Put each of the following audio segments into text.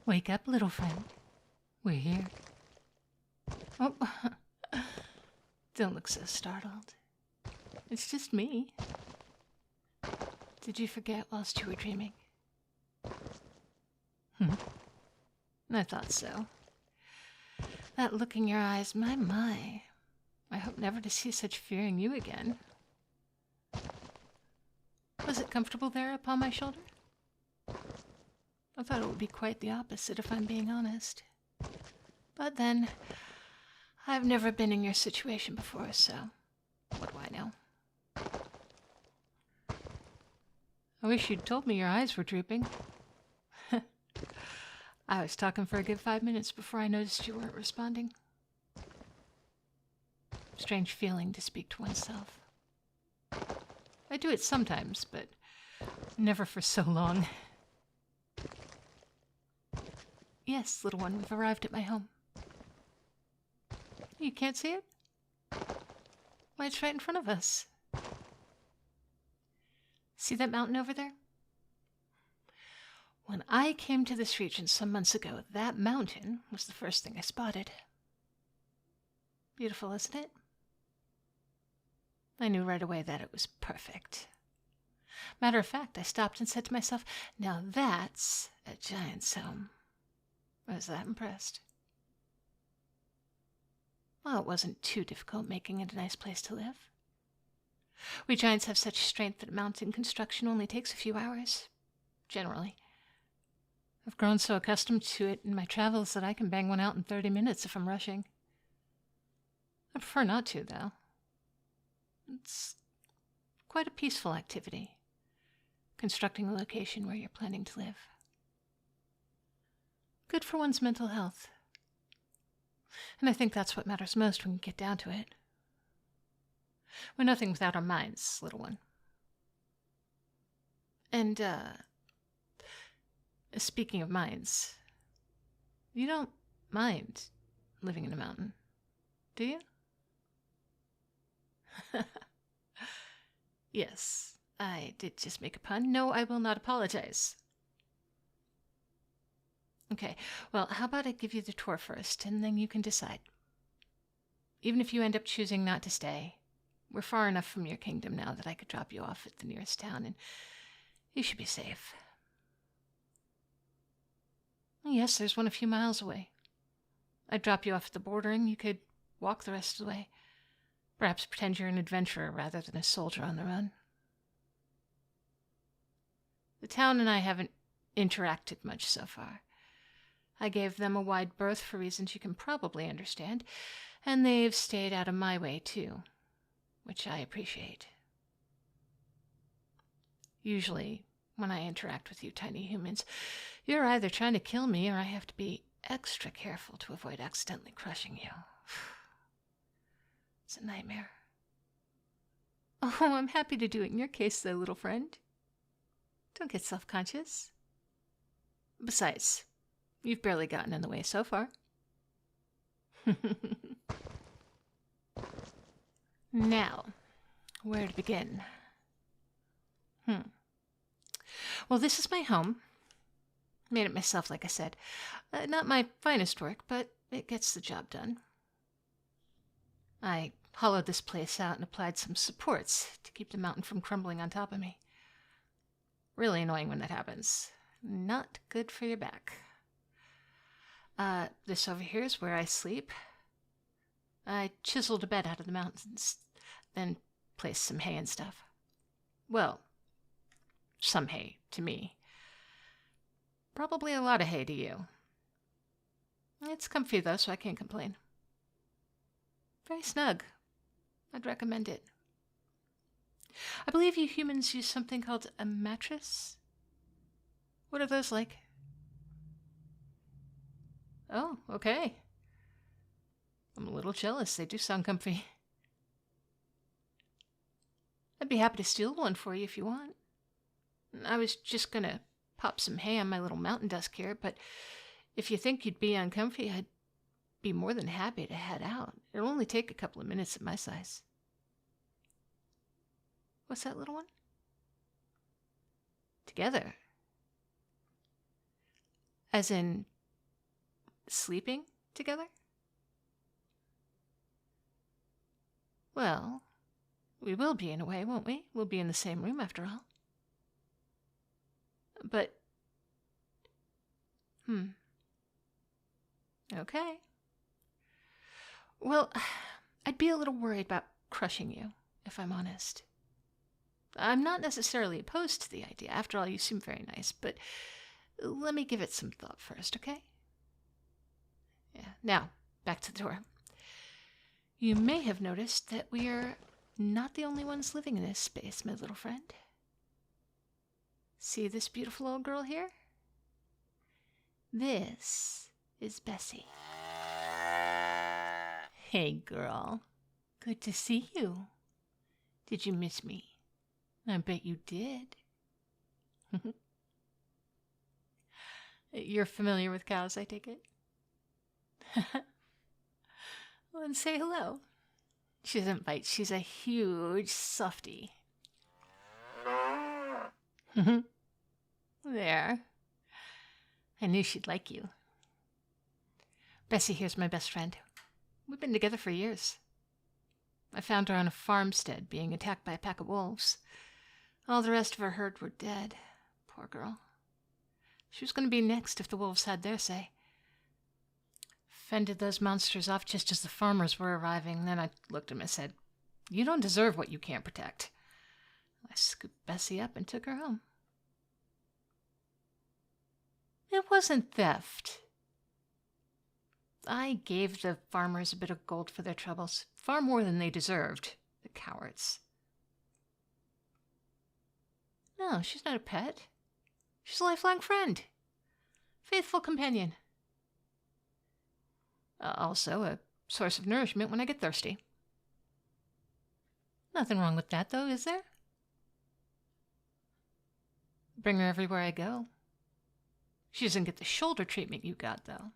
Wake up, little friend. We're here. Oh, don't look so startled. It's just me. Did you forget whilst you were dreaming? I thought so. That look in your eyes, my. I hope never to see such fear in you again. Was it comfortable there upon my shoulder? I thought it would be quite the opposite, if I'm being honest. But then, I've never been in your situation before, so what do I know? I wish you'd told me your eyes were drooping. I was talking for a good 5 minutes before I noticed you weren't responding. Strange feeling to speak to oneself. I do it sometimes, but never for so long. Yes, little one, we've arrived at my home. You can't see it? Why, it's right in front of us. See that mountain over there? When I came to this region some months ago, that mountain was the first thing I spotted. Beautiful, isn't it? I knew right away that it was perfect. Matter of fact, I stopped and said to myself, now that's a giant's home. I was that impressed. Well, it wasn't too difficult making it a nice place to live. We giants have such strength that mountain construction only takes a few hours, generally. I've grown so accustomed to it in my travels that I can bang one out in 30 minutes if I'm rushing. I prefer not to, though. It's quite a peaceful activity, constructing a location where you're planning to live. Good for one's mental health. And I think that's what matters most when you get down to it. We're nothing without our minds, little one. And, speaking of minds, you don't mind living in a mountain, do you? Yes, I did just make a pun. No, I will not apologize. Okay, well, how about I give you the tour first, and then you can decide. Even if you end up choosing not to stay, we're far enough from your kingdom now that I could drop you off at the nearest town, and you should be safe. Yes, there's one a few miles away. I'd drop you off at the border, and you could walk the rest of the way. Perhaps pretend you're an adventurer rather than a soldier on the run. The town and I haven't interacted much so far. I gave them a wide berth for reasons you can probably understand, and they've stayed out of my way too, which I appreciate. Usually, when I interact with you tiny humans, you're either trying to kill me or I have to be extra careful to avoid accidentally crushing you. It's a nightmare. Oh, I'm happy to do it in your case, though, little friend. Don't get self-conscious. Besides, you've barely gotten in the way so far. Now, where to begin? Well, this is my home. Made it myself, like I said. Not my finest work, but it gets the job done. I hollowed this place out and applied some supports to keep the mountain from crumbling on top of me. Really annoying when that happens. Not good for your back. This over here is where I sleep. I chiseled a bed out of the mountains, then placed some hay and stuff. Well, some hay to me. Probably a lot of hay to you. It's comfy though, so I can't complain. Very snug. I'd recommend it. I believe you humans use something called a mattress. What are those like? Oh, okay. I'm a little jealous. They do sound comfy. I'd be happy to steal one for you if you want. I was just gonna pop some hay on my little mountain desk here, but if you think you'd be uncomfy, I'd be more than happy to head out. It'll only take a couple of minutes at my size. What's that, little one? Together. As in, sleeping together? Well, we will be in a way, won't we? We'll be in the same room after all. But, okay. Well, I'd be a little worried about crushing you, if I'm honest. I'm not necessarily opposed to the idea. After all, you seem very nice, but let me give it some thought first, okay? Yeah. Now, back to the door. You may have noticed that we are not the only ones living in this space, my little friend. See this beautiful old girl here? This is Bessie. Hey, girl. Good to see you. Did you miss me? I bet you did. You're familiar with cows, I take it? Well, then say hello. She doesn't bite. She's a huge softie. There. I knew she'd like you. Bessie here's my best friend. We've been together for years. I found her on a farmstead being attacked by a pack of wolves. All the rest of her herd were dead. Poor girl. She was going to be next if the wolves had their say. Fended those monsters off just as the farmers were arriving. Then I looked at him and said, "You don't deserve what you can't protect." I scooped Bessie up and took her home. It wasn't theft. I gave the farmers a bit of gold for their troubles, far more than they deserved, the cowards. No, she's not a pet. She's a lifelong friend. Faithful companion. Also a source of nourishment when I get thirsty. Nothing wrong with that, though, is there? Bring her everywhere I go. She doesn't get the shoulder treatment you got, though.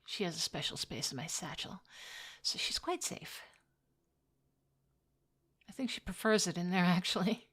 She has a special space in my satchel, so she's quite safe. I think she prefers it in there, actually.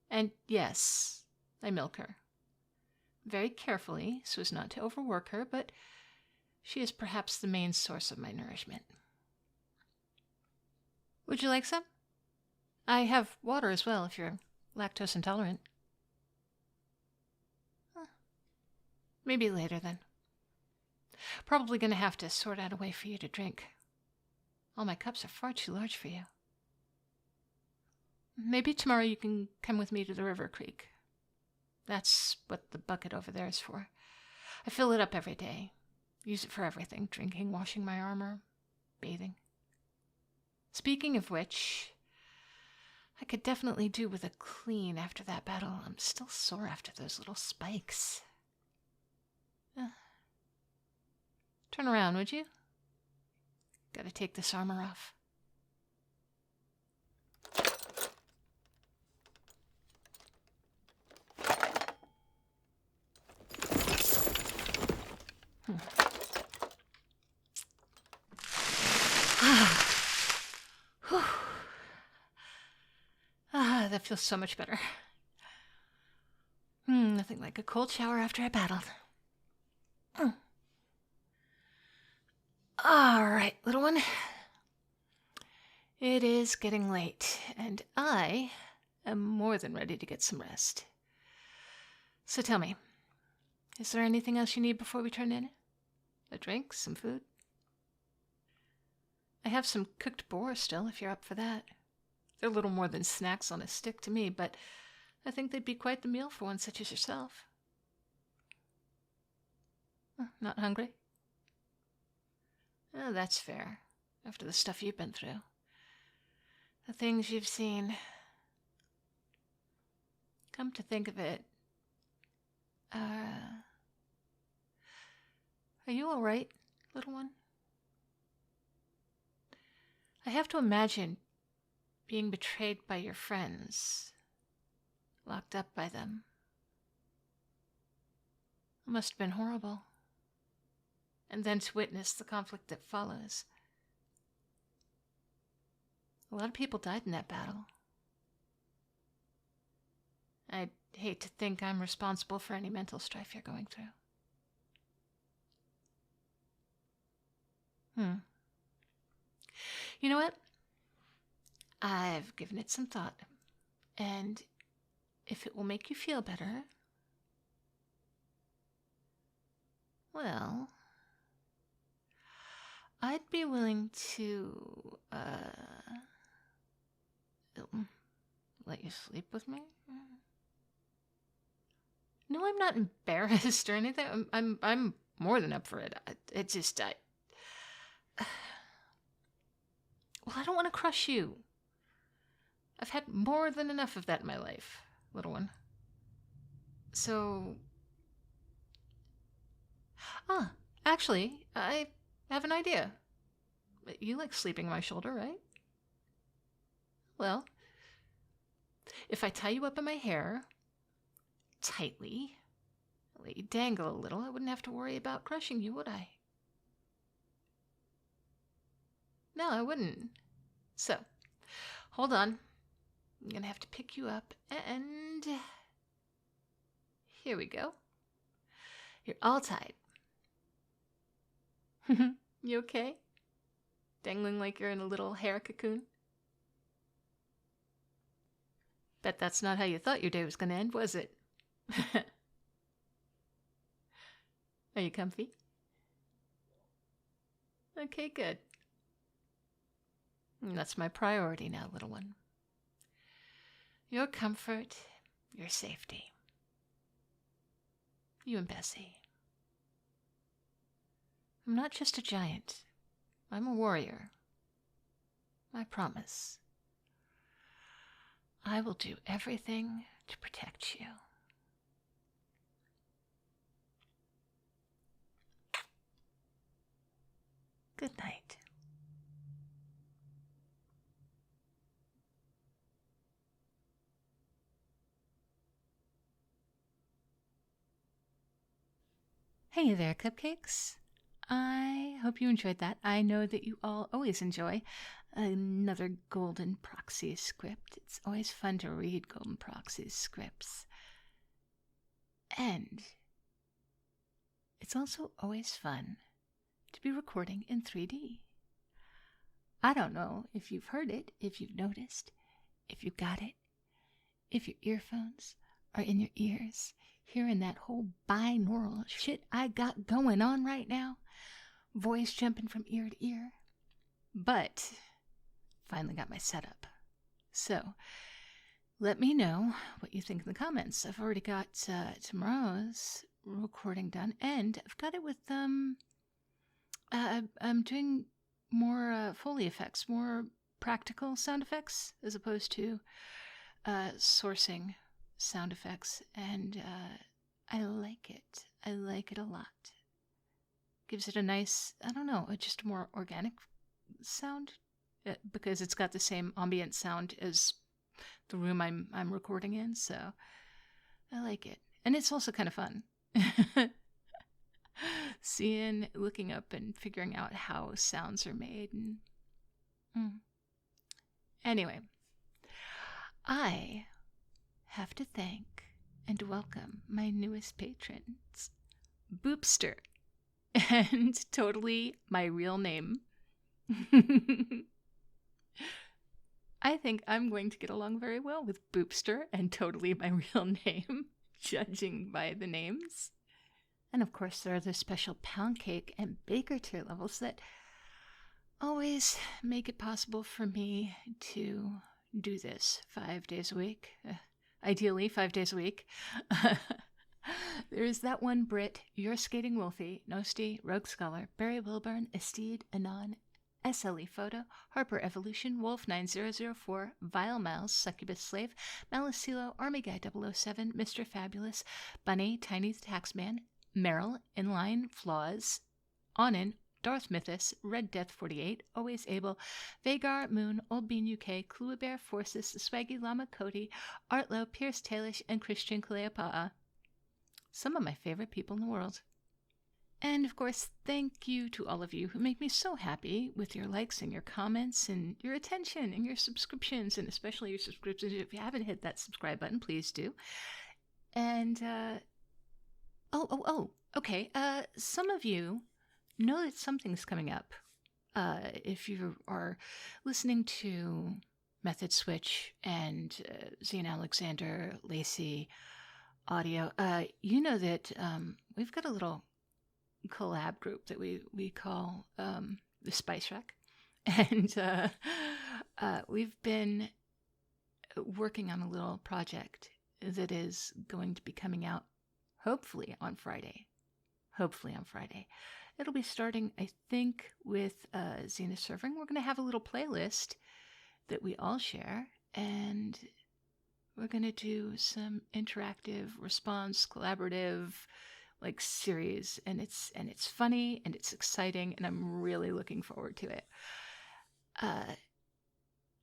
And yes, I milk her. Very carefully, so as not to overwork her, but she is perhaps the main source of my nourishment. Would you like some? I have water as well, if you're lactose intolerant. Maybe later, then. Probably going to have to sort out a way for you to drink. All my cups are far too large for you. Maybe tomorrow you can come with me to the river creek. That's what the bucket over there is for. I fill it up every day. Use it for everything. Drinking, washing my armor, bathing. Speaking of which, I could definitely do with a clean after that battle. I'm still sore after those little spikes. Turn around, would you? Gotta take this armor off. That feels so much better. Nothing like a cold shower after I battled. All right, little one. It is getting late, and I am more than ready to get some rest. So tell me, is there anything else you need before we turn in? A drink? Some food? I have some cooked boar still, if you're up for that. They're little more than snacks on a stick to me, but I think they'd be quite the meal for one such as yourself. Not hungry? Oh, that's fair, after the stuff you've been through. The things you've seen. Come to think of it, are you all right, little one? I have to imagine being betrayed by your friends, locked up by them. It must have been horrible. And then to witness the conflict that follows. A lot of people died in that battle. I'd hate to think I'm responsible for any mental strife you're going through. Hmm. You know what? I've given it some thought. And if it will make you feel better, well, I'd be willing to, let you sleep with me? No, I'm not embarrassed or anything. I'm more than up for it. Well, I don't want to crush you. I've had more than enough of that in my life, little one. So, actually, I have an idea. You like sleeping on my shoulder, right? Well, if I tie you up in my hair tightly, let you dangle a little, I wouldn't have to worry about crushing you, would I? No, I wouldn't. So, hold on. I'm gonna have to pick you up, and here we go. You're all tied. You okay? Dangling like you're in a little hair cocoon? Bet that's not how you thought your day was gonna end, was it? Are you comfy? Okay, good. That's my priority now, little one. Your comfort, your safety. You and Bessie. I'm not just a giant. I'm a warrior. I promise. I will do everything to protect you. Good night. Hey there, cupcakes. I hope you enjoyed that. I know that you all always enjoy another Goldenproxy script. It's always fun to read Goldenproxy's scripts. And it's also always fun to be recording in 3D. I don't know if you've heard it, if you've noticed, if you got it, if your earphones are in your ears, hearing that whole binaural shit I got going on right now, voice jumping from ear to ear. But finally got my setup. So let me know what you think in the comments. I've already got tomorrow's recording done, and I've got it with I'm doing more Foley effects, more practical sound effects, as opposed to sourcing sound effects, and I like it. I like it a lot. Gives it a nice, I don't know, just a more organic sound, because it's got the same ambient sound as the room I'm recording in, so I like it. And it's also kind of fun. Looking up and figuring out how sounds are made. And Anyway, I have to thank and welcome my newest patrons, Boopster, and totally my real name. I think I'm going to get along very well with Boopster and totally my real name, judging by the names. And of course, there are the special pound cake and baker tier levels that always make it possible for me to do this 5 days a week. Ideally, 5 days a week. There's that one Brit, You're Skating Wolfie, Nosti, Rogue Scholar, Barry Wilburn, Esteed, Anon, SLE Photo, Harper Evolution, Wolf9004, Vile Miles, Succubus Slave, Malicilo, Army Guy 007, Mr. Fabulous, Bunny, Tiny the Taxman, Meryl, Inline, Flaws, Onin, Darth Mythos, Red Death 48, Always Able, Vagar, Moon, Old Bean UK, Kluabear, Forces, Swaggy Llama Cody, Artlow, Pierce Tailish, and Christian Cleopatra. Some of my favorite people in the world. And of course, thank you to all of you who make me so happy with your likes and your comments and your attention and your subscriptions, and especially your subscriptions. If you haven't hit that subscribe button, please do. And, okay. Some of you know that something's coming up If you are listening to Method Switch and Zane Alexander, Lacey audio, you know that we've got a little collab group that we call the Spice Rack. And we've been working on a little project that is going to be coming out hopefully on Friday. It'll be starting, I think, with Xena Serving. We're going to have a little playlist that we all share, and we're going to do some interactive response, collaborative, like series, and it's funny and it's exciting, and I'm really looking forward to it.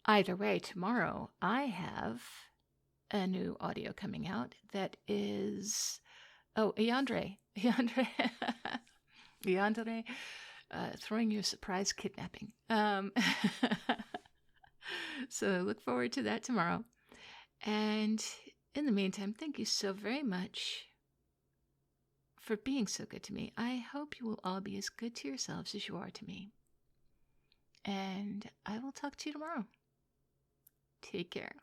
Either way, tomorrow I have a new audio coming out that is Yandere throwing you a surprise kidnapping. So look forward to that tomorrow. And in the meantime, thank you so very much for being so good to me. I hope you will all be as good to yourselves as you are to me. And I will talk to you tomorrow. Take care.